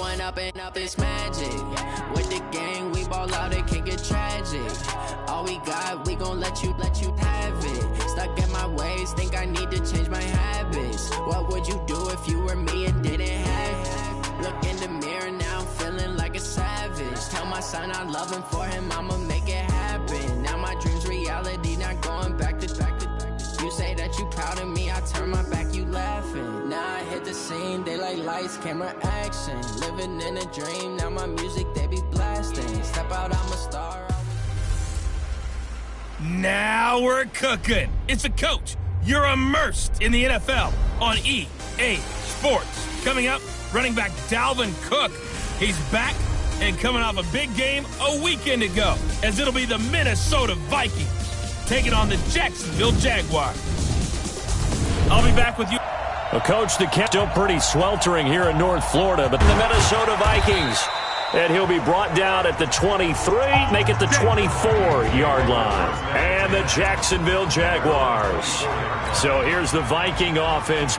one up and up is magic. With the gang, we ball out, it can get tragic. All we got, we gon' let you have it. Stuck in my ways, think I need to change my habits. What would you do if you were me and didn't have it? Look in the mirror now, I'm feeling like a savage. Tell my son I love him, for him I'ma make it happen. Now my dream's reality, not going back to. You say that you proud of me, I turn my back, you laughing. Now I hit the scene, they like lights, camera, action. Living in a dream, now my music, they be blasting. Step out, I'm a star. Now we're cooking. It's a coach. You're immersed in the NFL on EA Sports. Coming up, running back Dalvin Cook. He's back and coming off a big game a weekend ago, as it'll be the Minnesota Vikings taking on the Jacksonville Jaguars. I'll be back with you. Well, Coach, the camp still pretty sweltering here in North Florida, but the Minnesota Vikings, and he'll be brought down at the 23, make it the 24-yard line. And the Jacksonville Jaguars. So here's the Viking offense.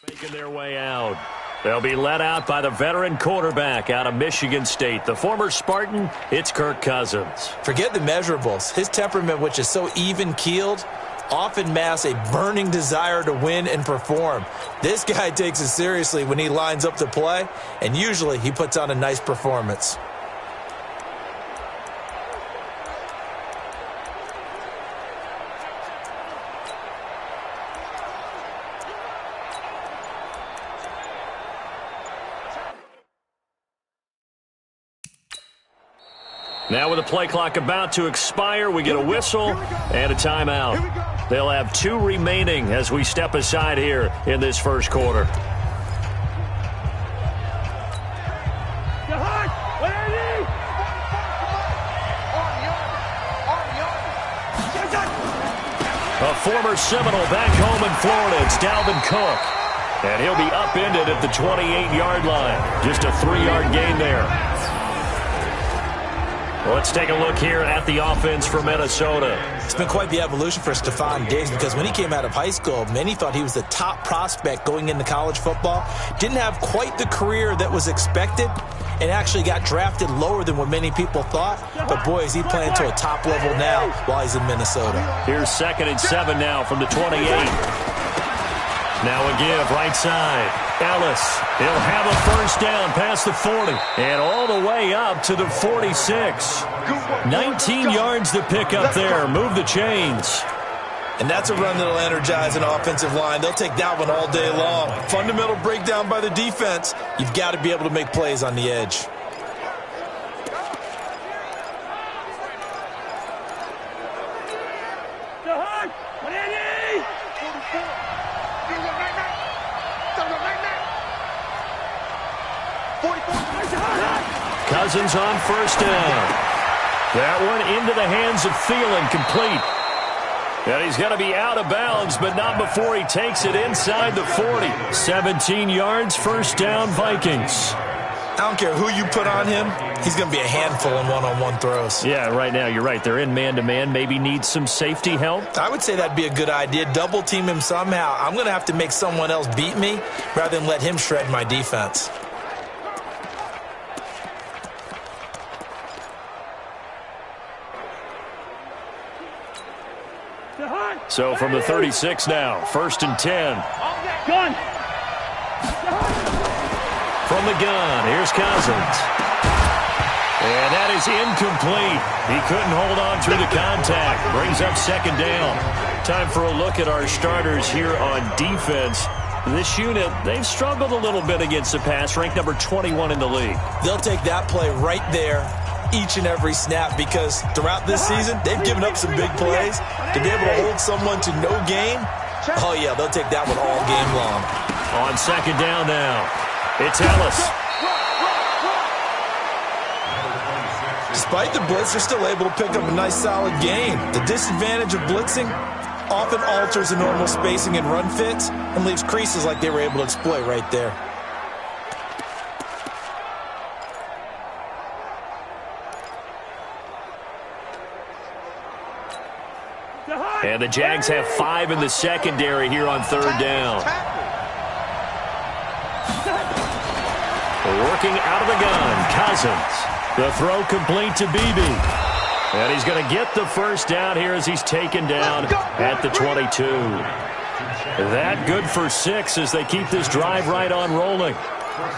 Making their way out. They'll be led out by the veteran quarterback out of Michigan State. The former Spartan, it's Kirk Cousins. Forget the measurables. His temperament, which is so even-keeled, often masks a burning desire to win and perform. This guy takes it seriously when he lines up to play, and usually he puts on a nice performance. Now with the play clock about to expire, we get a whistle and a timeout. They'll have 2 remaining as we step aside here in this first quarter. A former Seminole back home in Florida, it's Dalvin Cook. And he'll be upended at the 28-yard line. Just a 3-yard gain there. Let's take a look here at the offense for Minnesota. It's been quite the evolution for Stephon Diggs, because when he came out of high school, many thought he was the top prospect going into college football. Didn't have quite the career that was expected, and actually got drafted lower than what many people thought. But, boy, is he playing to a top level now while he's in Minnesota. Here's 2nd and 7 now from the 28. Now a give, right side. Ellis, he'll have a first down past the 40 and all the way up to the 46. 19 yards to pick up there. Move the chains. And that's a run that'll energize an offensive line. They'll take that one all day long. Fundamental breakdown by the defense. You've got to be able to make plays on the edge. Cousins on first down. That one into the hands of Thielen, complete. And he's going to be out of bounds, but not before he takes it inside the 40. 17 yards, first down, Vikings. I don't care who you put on him. He's going to be a handful in one-on-one throws. Yeah, right now, you're right. They're in man-to-man. Maybe need some safety help. I would say that'd be a good idea. Double team him somehow. I'm going to have to make someone else beat me rather than let him shred my defense. So from the 36 now, 1st and 10. Gun. From the gun, here's Cousins. And that is incomplete. He couldn't hold on through the contact. Brings up 2nd down. Time for a look at our starters here on defense. This unit, they've struggled a little bit against the pass, ranked number 21 in the league. They'll take that play right there each and every snap because throughout this season, they've given up some big plays. To be able to hold someone to no gain, oh yeah, they'll take that one all game long. On 2nd down now, it's Ellis. Despite the blitz, they're still able to pick up a nice solid gain. The disadvantage of blitzing often alters the normal spacing and run fits and leaves creases like they were able to exploit right there. And the Jags have 5 in the secondary here on 3rd down. Working out of the gun, Cousins. The throw complete to BB. And he's going to get the first down here as he's taken down at the 22. That good for 6 as they keep this drive right on rolling.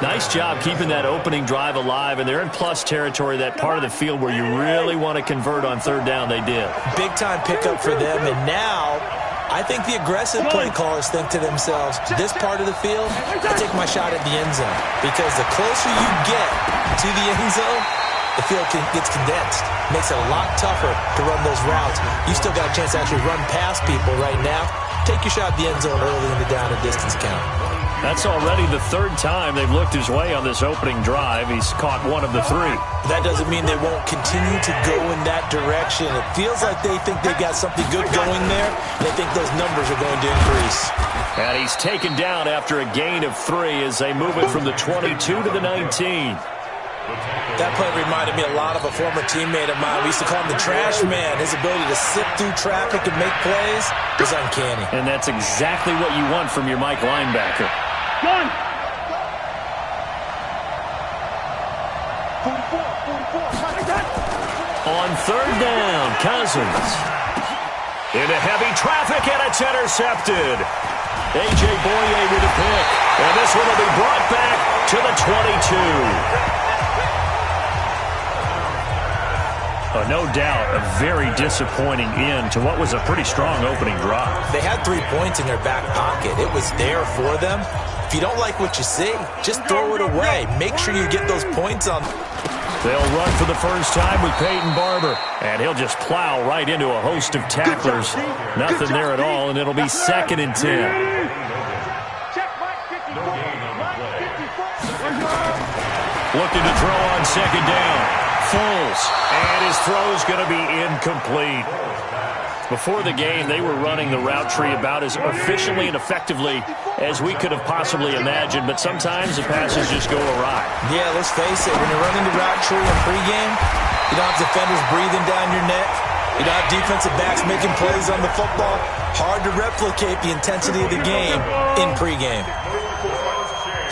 Nice job keeping that opening drive alive, and they're in plus territory, that part of the field where you really want to convert on 3rd down. They did. Big time pickup for them, and now I think the aggressive play callers think to themselves, this part of the field, I take my shot at the end zone, because the closer you get to the end zone, the field gets condensed. Makes it a lot tougher to run those routes. You still got a chance to actually run past people right now. Take your shot at the end zone early in the down and distance count. That's already the 3rd time they've looked his way on this opening drive. He's caught 1 of the 3. That doesn't mean they won't continue to go in that direction. It feels like they think they've got something good going there. They think those numbers are going to increase. And he's taken down after a gain of 3 as they move it from the 22 to the 19. That play reminded me a lot of a former teammate of mine. We used to call him the trash man. His ability to sift through traffic and make plays was uncanny. And that's exactly what you want from your Mike linebacker. Gun. 44. On 3rd down, Cousins. Into heavy traffic, and it's intercepted. A.J. Boye with a pick. And this one will be brought back to the 22. No doubt, a very disappointing end to what was a pretty strong opening drive. They had 3 points in their back pocket. It was there for them. If you don't like what you see, just throw it away. Make sure you get those points on. They'll run for the first time with Peyton Barber, and he'll just plow right into a host of tacklers. Nothing there at all, and it'll be 2nd and 10. Looking to throw on 2nd down. Foles, and his throw's going to be incomplete. Before the game, they were running the route tree about as efficiently and effectively as we could have possibly imagined, but sometimes the passes just go awry. Yeah, let's face it, when you're running the route tree in pregame, you don't have defenders breathing down your neck. You don't have defensive backs making plays on the football. Hard to replicate the intensity of the game in pregame.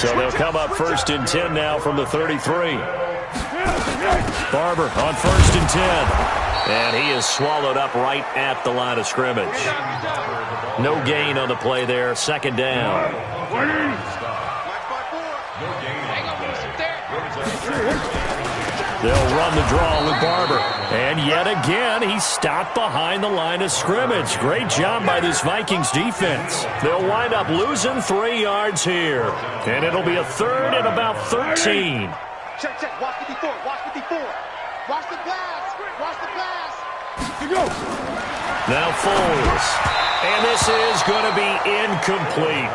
So they'll come up 1st and 10 now from the 33. Barber on 1st and 10. And he is swallowed up right at the line of scrimmage. No gain on the play there. 2nd down. They'll run the draw with Barber. And yet again, he's stopped behind the line of scrimmage. Great job by this Vikings defense. They'll wind up losing 3 yards here. And it'll be a 3rd and about 13. Check. Watch 54. Watch 54. Watch the pass. Watch the pass. Here you go. Now Foles. And this is going to be incomplete.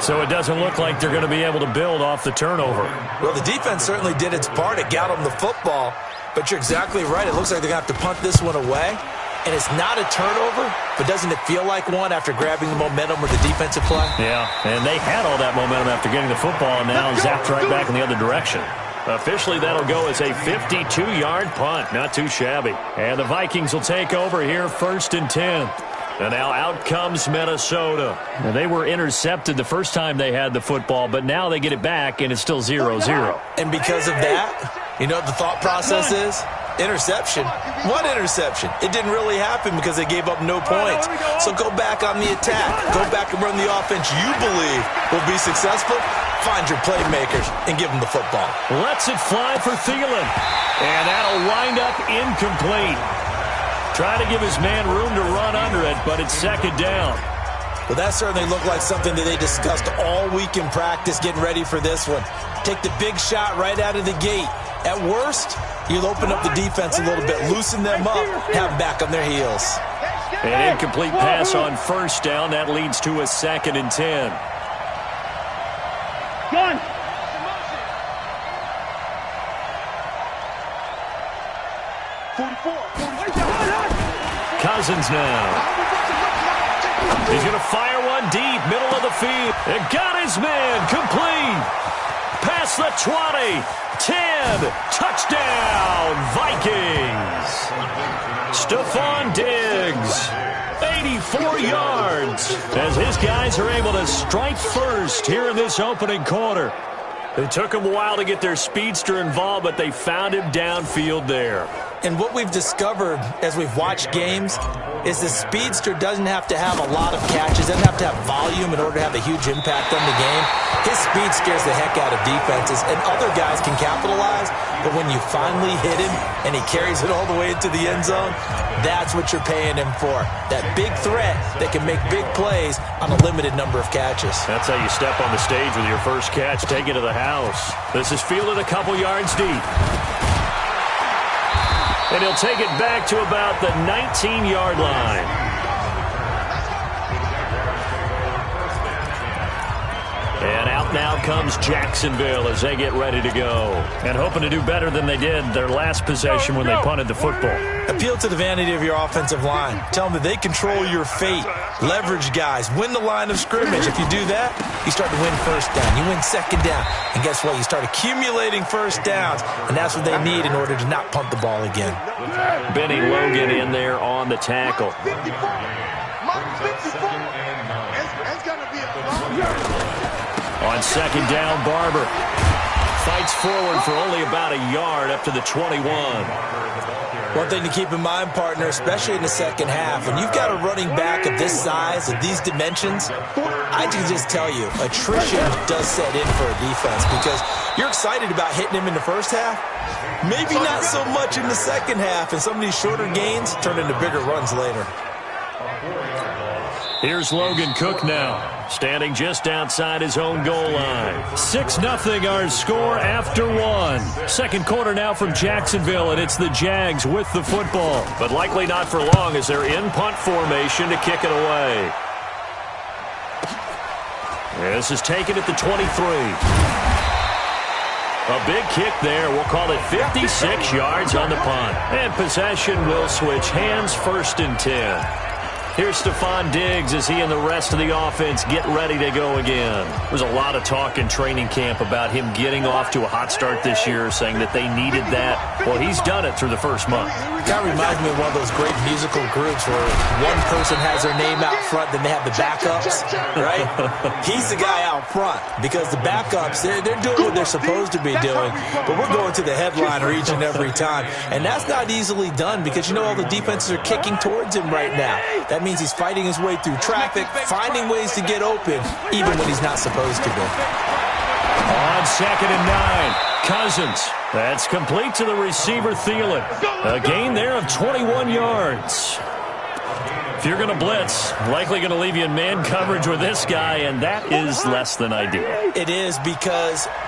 So it doesn't look like they're going to be able to build off the turnover. Well, the defense certainly did its part. It got them the football. But you're exactly right. It looks like they're going to have to punt this one away. And it's not a turnover, but doesn't it feel like one after grabbing the momentum with the defensive play? Yeah, and they had all that momentum after getting the football, and now zapped right back in the other direction. Officially, that'll go as a 52-yard punt. Not too shabby. And the Vikings will take over here, 1st and 10. And now out comes Minnesota. And they were intercepted the first time they had the football, but now they get it back, and it's still 0-0. And because of that, you know what the thought process is? Interception. One interception. It didn't really happen because they gave up no points. So go back on the attack. Go back and run the offense you believe will be successful. Find your playmakers and give them the football. Lets it fly for Thielen. And that'll wind up incomplete. Trying to give his man room to run under it, but it's 2nd down. Well, that certainly looked like something that they discussed all week in practice getting ready for this one. Take the big shot right out of the gate. At worst, you'll open up the defense a little bit, loosen them up, have them back on their heels. An incomplete pass on 1st down. That leads to a 2nd and 10. Gun. Cousins now. He's going to fire one deep, middle of the field. And got his man complete. Past the 20. 10. Touchdown, Vikings. Stephon Diggs. 84 yards. As his guys are able to strike first here in this opening quarter. It took them a while to get their speedster involved, but they found him downfield there. And what we've discovered as we've watched games is the speedster doesn't have to have a lot of catches, doesn't have to have volume in order to have a huge impact on the game. His speed scares the heck out of defenses, and other guys can capitalize, but when you finally hit him and he carries it all the way into the end zone, that's what you're paying him for. That big threat that can make big plays on a limited number of catches. That's how you step on the stage with your first catch, take it to the house. This is fielded a couple yards deep. And he'll take it back to about the 19-yard line. And out now comes Jacksonville as they get ready to go. And hoping to do better than they did their last possession when they punted the football. Appeal to the vanity of your offensive line. Tell them that they control your fate. Leverage guys. Win the line of scrimmage. If you do that, you start to win 1st down. You win 2nd down. And guess what? You start accumulating 1st downs. And that's what they need in order to not punt the ball again. Benny Logan in there on the tackle. On 2nd down, Barber fights forward for only about a yard up to the 21. One thing to keep in mind, partner, especially in the second half, when you've got a running back of this size, of these dimensions, I can just tell you, attrition does set in for a defense because you're excited about hitting him in the first half, maybe not so much in the second half, and some of these shorter gains turn into bigger runs later. Here's Logan Cook now, standing just outside his own goal line. 6-0 our score after 1. 2nd quarter now from Jacksonville, and it's the Jags with the football. But likely not for long as they're in punt formation to kick it away. This is taken at the 23. A big kick there. We'll call it 56 yards on the punt. And possession will switch hands, 1st and 10. Here's Stephon Diggs as he and the rest of the offense get ready to go again. There's a lot of talk in training camp about him getting off to a hot start this year, saying that they needed that. Well, he's done it through the first month. That reminds me of one of those great musical groups where one person has their name out front, then they have the backups, right? He's the guy out front because the backups, they're doing what they're supposed to be doing, but we're going to the headliner each and every time. And that's not easily done because, you know, all the defenses are kicking towards him right now. That means he's fighting his way through traffic, finding ways to get open, even when he's not supposed to be. On 2nd and 9, Cousins. That's complete to the receiver, Thielen. A gain there of 21 yards. If you're going to blitz, likely going to leave you in man coverage with this guy, and that is less than ideal. It is because